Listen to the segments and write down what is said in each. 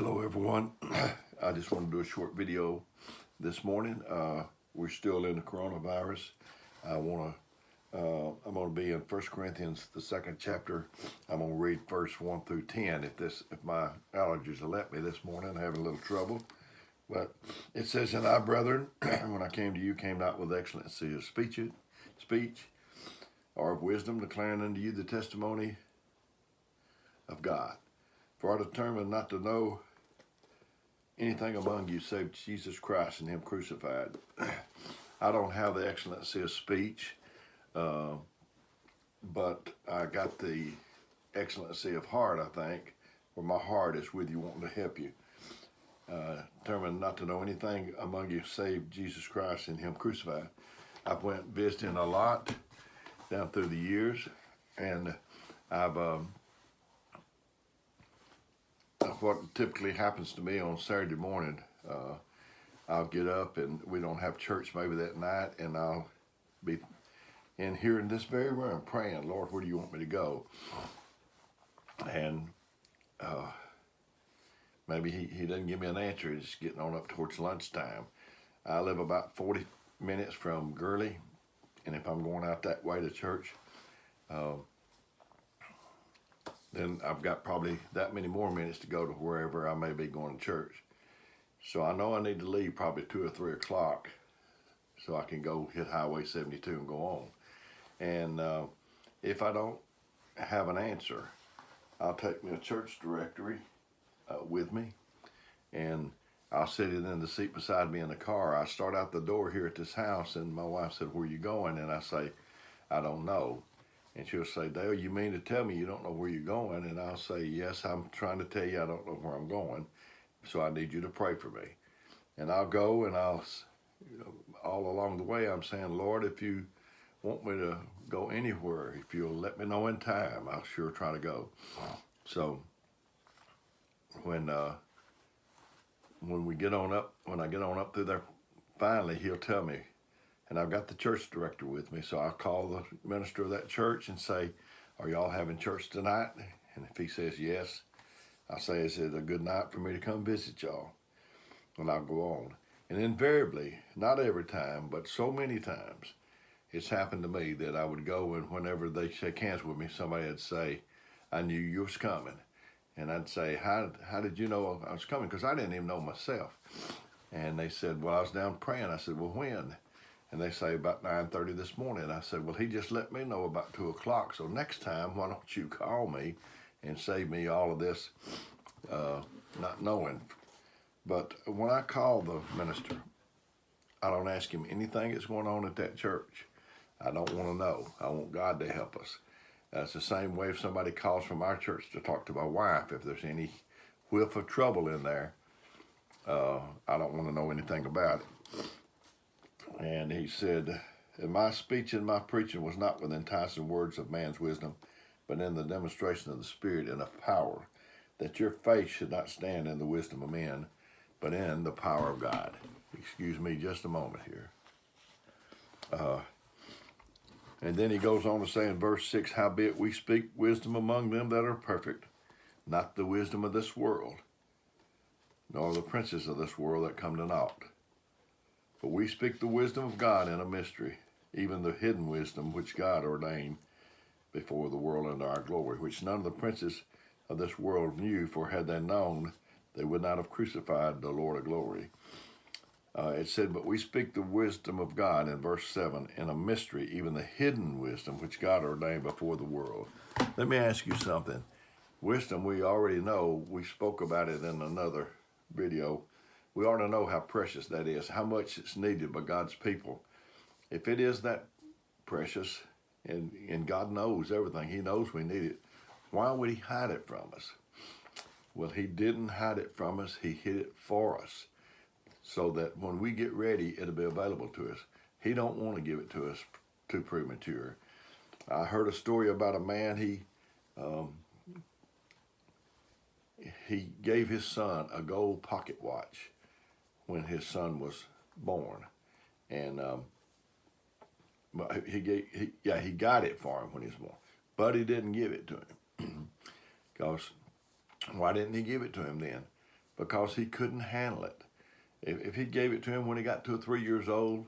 Hello, everyone. I just want to do a short video this morning. We're still in the coronavirus. I'm going to be in 1 Corinthians, the second chapter. I'm going to read verse 1 through 10. If my allergies will let me this morning, I'm having a little trouble. But it says, "And I, brethren, when I came to you, came not with excellency of speech, or of wisdom, declaring unto you the testimony of God. For I determined not to know anything among you save Jesus Christ and Him crucified." I don't have the excellency of speech, but I got the excellency of heart, I think, where my heart is with you, wanting to help you. Determined not to know anything among you save Jesus Christ and Him crucified. I've went visiting a lot down through the years, and I've what typically happens to me on Saturday morning, I'll get up and we don't have church maybe that night, and I'll be in here in this very room praying, "Lord, where do you want me to go?" And maybe he doesn't give me an answer. It's getting on up towards lunchtime. I live about 40 minutes from Gurley, and if I'm going out that way to church, then I've got probably that many more minutes to go to wherever I may be going to church. So I know I need to leave probably 2 or 3 o'clock so I can go hit Highway 72 and go on. And if I don't have an answer, I'll take me a church directory with me, and I'll sit it in the seat beside me in the car. I start out the door here at this house, and my wife said, "Where are you going?" And I say, "I don't know." And she'll say, "Dale, you mean to tell me you don't know where you're going?" And I'll say, "Yes, I'm trying to tell you I don't know where I'm going, so I need you to pray for me." And I'll go, and all along the way, I'm saying, "Lord, if you want me to go anywhere, if you'll let me know in time, I'll sure try to go." So when we get on up, when I get on up through there, finally he'll tell me, and I've got the church director with me, so I'll call the minister of that church and say, "Are y'all having church tonight?" And if he says yes, I say, "Is it a good night for me to come visit y'all?" And I'll go on. And invariably, not every time, but so many times, it's happened to me that I would go, and whenever they shake hands with me, somebody would say, "I knew you was coming." And I'd say, how did you know I was coming? Because I didn't even know myself. And they said, "Well, I was down praying." I said, "Well, when?" And they say, "About 9:30 this morning." I said, "Well, he just let me know about 2 o'clock. So next time, why don't you call me and save me all of this not knowing?" But when I call the minister, I don't ask him anything that's going on at that church. I don't want to know. I want God to help us. It's the same way if somebody calls from our church to talk to my wife. If there's any whiff of trouble in there, I don't want to know anything about it. And he said, "And my speech and my preaching was not with enticing words of man's wisdom, but in the demonstration of the Spirit and of power, that your faith should not stand in the wisdom of men, but in the power of God." Excuse me just a moment here. And then he goes on to say in verse 6, "Howbeit we speak wisdom among them that are perfect, not the wisdom of this world, nor the princes of this world that come to naught. But we speak the wisdom of God in a mystery, even the hidden wisdom which God ordained before the world unto our glory, which none of the princes of this world knew, for had they known, they would not have crucified the Lord of glory." It said, "But we speak the wisdom of God," in verse 7, "in a mystery, even the hidden wisdom which God ordained before the world." Let me ask you something. Wisdom, we already know. We spoke about it in another video. We ought to know how precious that is, how much it's needed by God's people. If it is that precious, and God knows everything, He knows we need it, why would He hide it from us? Well, He didn't hide it from us. He hid it for us, so that when we get ready, it'll be available to us. He don't want to give it to us too premature. I heard a story about a man. He gave his son a gold pocket watch when his son was born, and he got it for him when he was born, but he didn't give it to him. Because why didn't he give it to him then? because he couldn't handle it. If he gave it to him when he got 2 or 3 years old,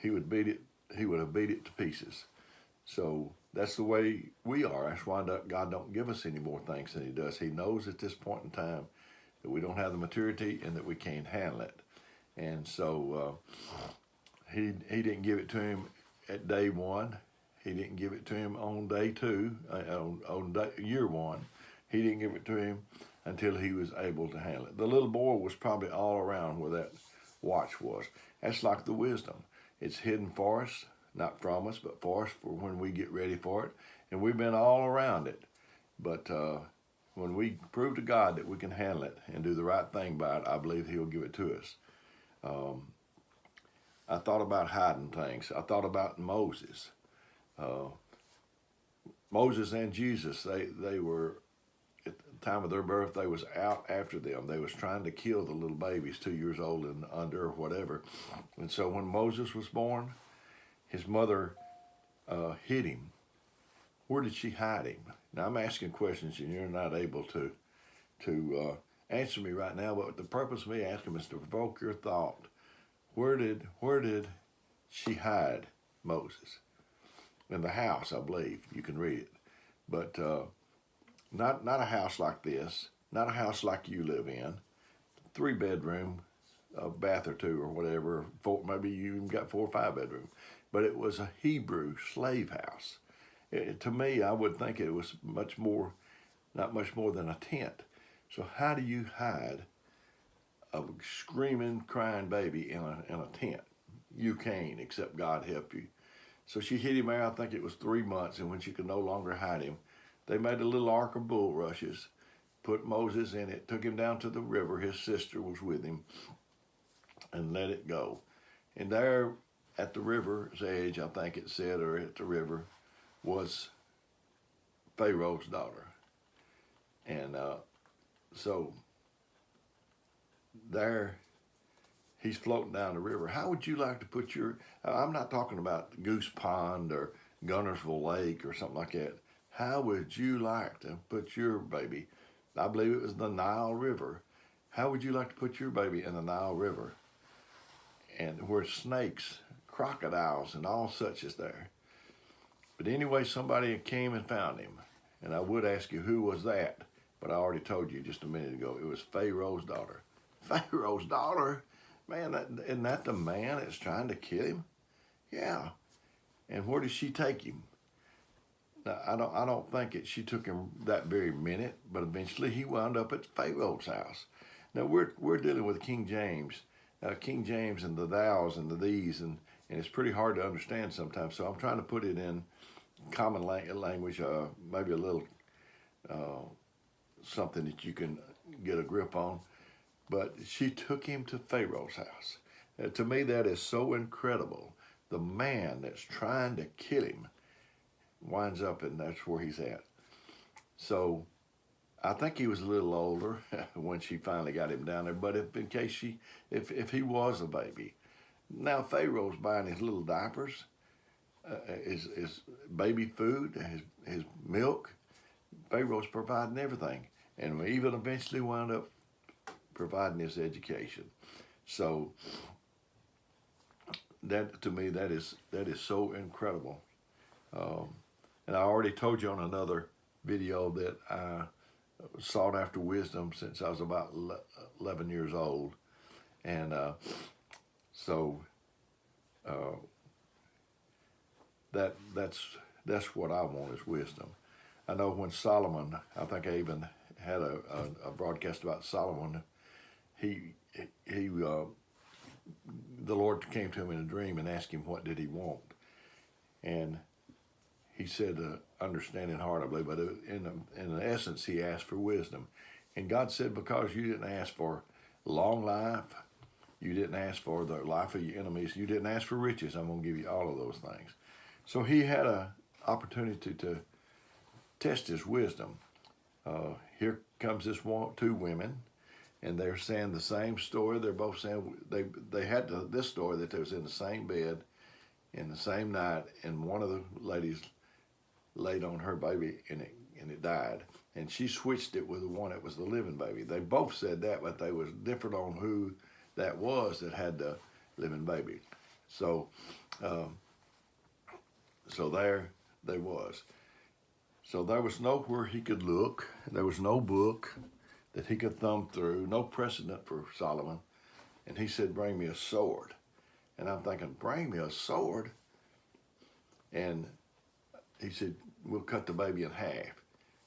he would beat it. He would have beat it to pieces. So that's the way we are. That's why God don't give us any more things than He does. He knows at this point in time that we don't have the maturity and that we can't handle it. And so he didn't give it to him at day one. He didn't give it to him on day two, year one. He didn't give it to him until he was able to handle it. The little boy was probably all around where that watch was. That's like the wisdom. It's hidden for us, not from us, but for us for when we get ready for it. And we've been all around it. But when we prove to God that we can handle it and do the right thing by it, I believe He'll give it to us. I thought about hiding things. I thought about Moses. Moses and Jesus, they were, at the time of their birth, they was out after them. They was trying to kill the little babies, 2 years old and under or whatever. And so when Moses was born, his mother hid him. Where did she hide him? Now I'm asking questions and you're not able to answer me right now, but the purpose of me asking is to provoke your thought. Where did she hide Moses? In the house, I believe. You can read it. But not a house like this, not a house like you live in, 3-bedroom, a bath or 2 or whatever, 4, maybe you even got 4 or 5 bedrooms. But it was a Hebrew slave house. To me, I would think it was not much more than a tent. So how do you hide a screaming, crying baby in a tent? You can't, except God help you. So she hid him there, I think it was 3 months, and when she could no longer hide him, they made a little ark of bulrushes, put Moses in it, took him down to the river, his sister was with him, and let it go. And there at the river's edge, I think it said, or at the river, was Pharaoh's daughter. And so there he's floating down the river. How would you like to put your, I'm not talking about Goose Pond or Gunnersville Lake or something like that. How would you like to put your baby, I believe it was the Nile River. How would you like to put your baby in the Nile River? And where snakes, crocodiles, and all such is there. But anyway, somebody came and found him. And I would ask you, who was that? But I already told you just a minute ago, it was Pharaoh's daughter. Pharaoh's daughter? Man, isn't that the man that's trying to kill him? Yeah. And where did she take him? Now, I don't think she took him that very minute, but eventually he wound up at Pharaoh's house. Now we're dealing with King James. King James and the thous and the these, and it's pretty hard to understand sometimes. So I'm trying to put it in common language, maybe a little something that you can get a grip on. But she took him to Pharaoh's house. To me, that is so incredible. The man that's trying to kill him winds up, and that's where he's at. So I think he was a little older when she finally got him down there. But if he was a baby, now Pharaoh's buying his little diapers, his baby food, his milk. Pharaoh's providing everything, and we even eventually wound up providing his education. So that, to me, that is so incredible. And I already told you on another video that I sought after wisdom since I was about 11 years old. And that's what I want, is wisdom. I know when Solomon, I think I even had a broadcast about Solomon. The Lord came to him in a dream and asked him what did he want, and he said understanding heart, I believe, but in essence he asked for wisdom. And God said, because you didn't ask for long life, you didn't ask for the life of your enemies, you didn't ask for riches, I'm going to give you all of those things. So he had an opportunity to test his wisdom. Here comes two women, and they're saying the same story. They're both saying they had this story that they was in the same bed in the same night, and one of the ladies laid on her baby and it died. and she switched it with the one that was the living baby. They both said that, but they was different on who that was that had the living baby. So, so there they was. So there was nowhere he could look. There was no book that he could thumb through, no precedent for Solomon. And he said, bring me a sword. And I'm thinking, bring me a sword? And he said, we'll cut the baby in half.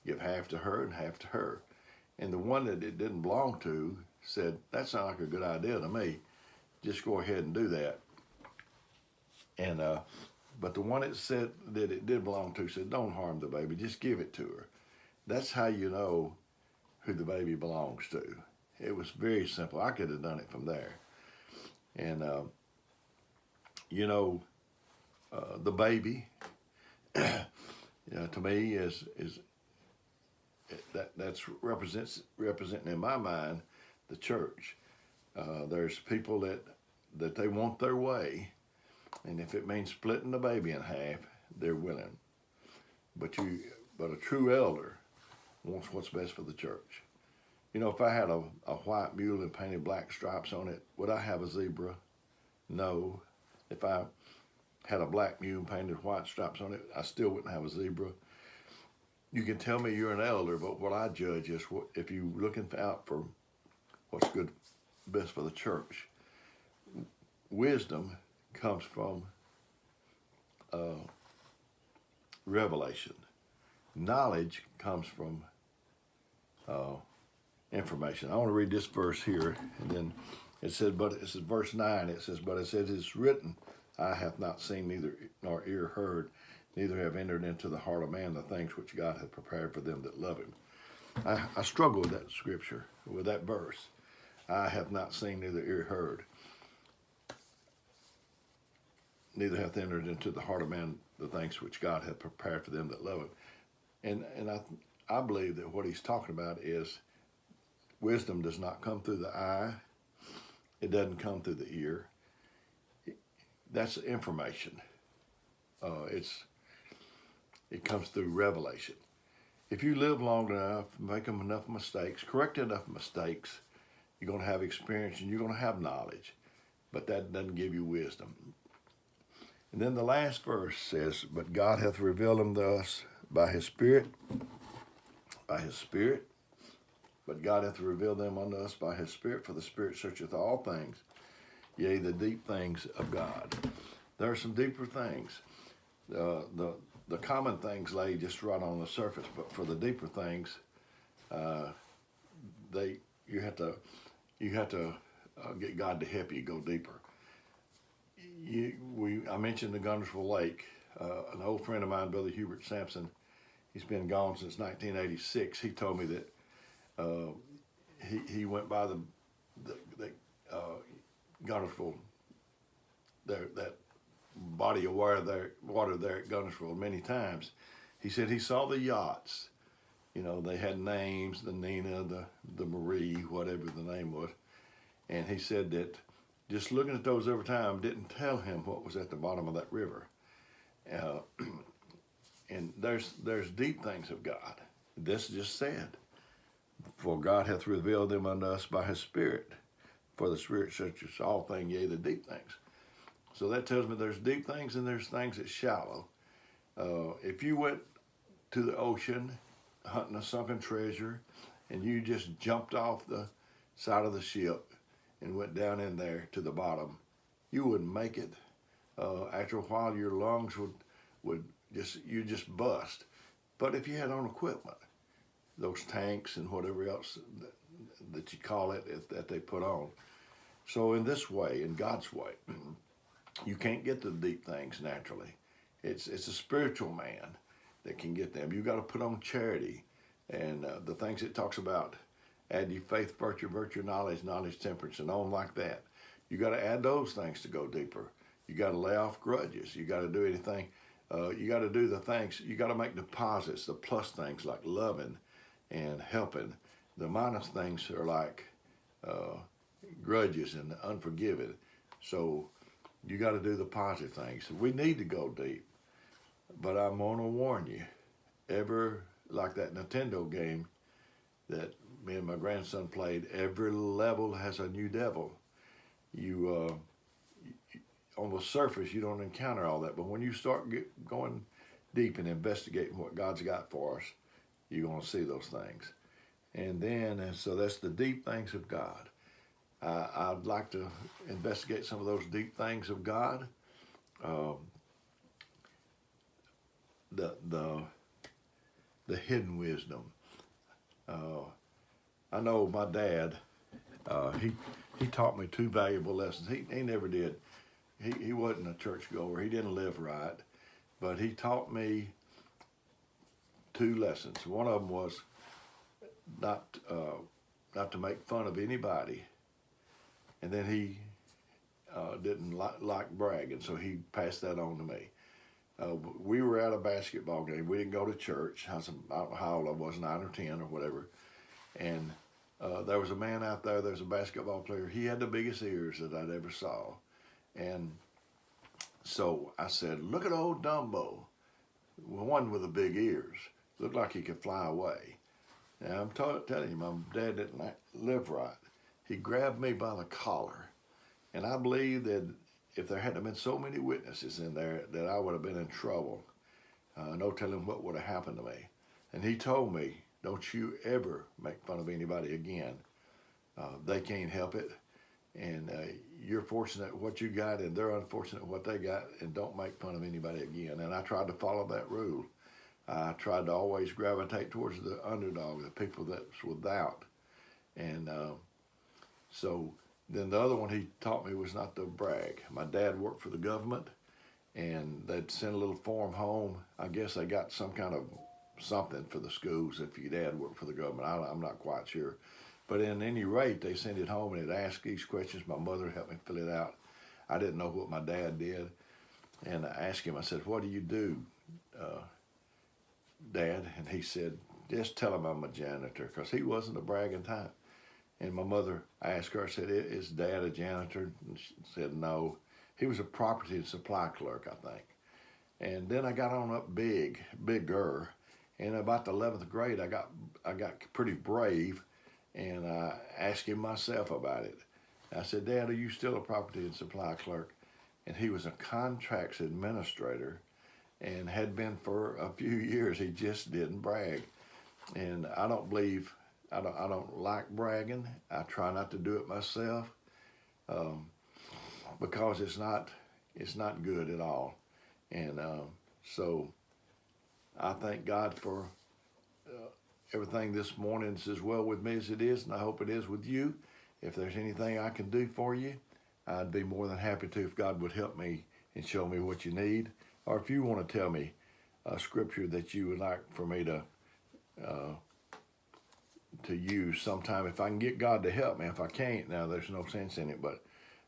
Give half to her and half to her. And the one that it didn't belong to said, that sounds like a good idea to me. Just go ahead and do that. And but the one that said that it did belong to said, don't harm the baby, just give it to her. That's how you know who the baby belongs to. It was very simple. I could have done it from there. And, the baby, to me is that's representing in my mind the church. There's people that they want their way, and if it means splitting the baby in half, they're willing. But a true elder wants what's best for the church. If I had a white mule and painted black stripes on it, would I have a zebra? No. If I had a black mule and painted white stripes on it, I still wouldn't have a zebra. You can tell me you're an elder, but what I judge is if you're looking out for what's good, best for the church. Wisdom comes from revelation. Knowledge comes from information. I want to read this verse here, and then it says, verse 9. It says, but it says, it's written, I have not seen neither nor ear heard, neither have entered into the heart of man the things which God hath prepared for them that love him. I struggle with that scripture, with that verse. I have not seen, neither ear heard, neither hath entered into the heart of man the things which God hath prepared for them that love him. And I believe that what he's talking about is wisdom does not come through the eye. It doesn't come through the ear. That's information. It comes through revelation. If you live long enough, make enough mistakes, correct enough mistakes, you're going to have experience and you're going to have knowledge. But that doesn't give you wisdom. And then the last verse says, but God hath revealed them to us by his Spirit. By his Spirit. But God hath revealed them unto us by his Spirit, for the Spirit searcheth all things, yea, the deep things of God. There are some deeper things. The common things lay just right on the surface, but for the deeper things, you have to get God to help you go deeper. I mentioned the Guntersville Lake. An old friend of mine, Brother Hubert Sampson, he's been gone since 1986. He told me that he went by the Guntersville, that body of water there at Guntersville many times. He said he saw the yachts. They had names, the Nina, the Marie, whatever the name was. And he said that just looking at those every time didn't tell him what was at the bottom of that river. And there's deep things of God. This just said, for God hath revealed them unto us by his Spirit. For the Spirit searches all things, yea, the deep things. So that tells me there's deep things and there's things that's shallow. If you went to the ocean hunting a sunken treasure and you just jumped off the side of the ship and went down in there to the bottom, you wouldn't make it. After a while, your lungs would just bust. But if you had on equipment, those tanks and whatever else that you call it that they put on. So in this way, in God's way, you can't get the deep things naturally. It's a spiritual man that can get them. You got to put on charity and the things it talks about. Add ye faith, virtue, knowledge, temperance, and on like that. You got to add those things to go deeper. You got to lay off grudges. You got to do anything. You got to do the things. You got to make deposits, the plus things like loving and helping. The minus things are like grudges and unforgiving. So you got to do the positive things. We need to go deep. But I'm going to warn you, every like that Nintendo game that me and my grandson played. Every level has a new devil. You on the surface you don't encounter all that, but when you start going deep and investigating what God's got for us, you're going to see those things. And so that's the deep things of God. I'd like to investigate some of those deep things of God. Um, the hidden wisdom. Uh, I know my dad. He taught me two valuable lessons. He never did. He wasn't a churchgoer. He didn't live right, but he taught me two lessons. One of them was not not to make fun of anybody, and then he didn't like bragging, so he passed that on to me. We were at a basketball game. We didn't go to church. I don't know how old I was, 9 or 10 or whatever. And there was a man out there. There's a basketball player. He had the biggest ears that I'd ever saw. And so I said, "Look at old Dumbo, one with the big ears. Looked like he could fly away." And I'm telling you, my dad didn't live right. He grabbed me by the collar. And I believe that if there hadn't been so many witnesses in there, that I would have been in trouble. No telling what would have happened to me. And he told me, "Don't you ever make fun of anybody again. They can't help it. And you're fortunate what you got, and they're unfortunate what they got, and don't make fun of anybody again." And I tried to follow that rule. I tried to always gravitate towards the underdog, the people that's without. And so then the other one he taught me was not to brag. My dad worked for the government, and they'd send a little form home. I guess they got some kind of something for the schools if your dad worked for the government. I'm not quite sure. But at any rate, they sent it home, and it asked these questions. My mother helped me fill it out. I didn't know what my dad did. And I asked him, I said, "What do you do, Dad?" And he said, "Just tell him I'm a janitor," because he wasn't a bragging type. And my mother, I asked her, I said, "Is Dad a janitor?" And she said, "No. He was a property and supply clerk, I think." And then I got on up bigger. And about the 11th grade, I got pretty brave, and I asked him myself about it. I said, "Dad, are you still a property and supply clerk?" And he was a contracts administrator and had been for a few years. He just didn't brag. And I don't like bragging. I try not to do it myself because it's not good at all. And so I thank God for everything this morning. It's as well with me as it is, and I hope it is with you. If there's anything I can do for you, I'd be more than happy to, if God would help me and show me what you need. Or if you want to tell me a scripture that you would like for me to use sometime, if I can get God to help me. If I can't, now there's no sense in it. But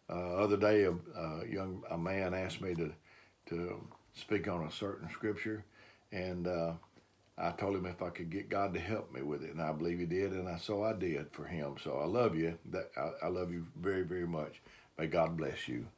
other day, a man asked me to speak on a certain scripture, and I told him if I could get God to help me with it, and I believe He did, and so I did for him. So I love you. I love you very, very much. May God bless you.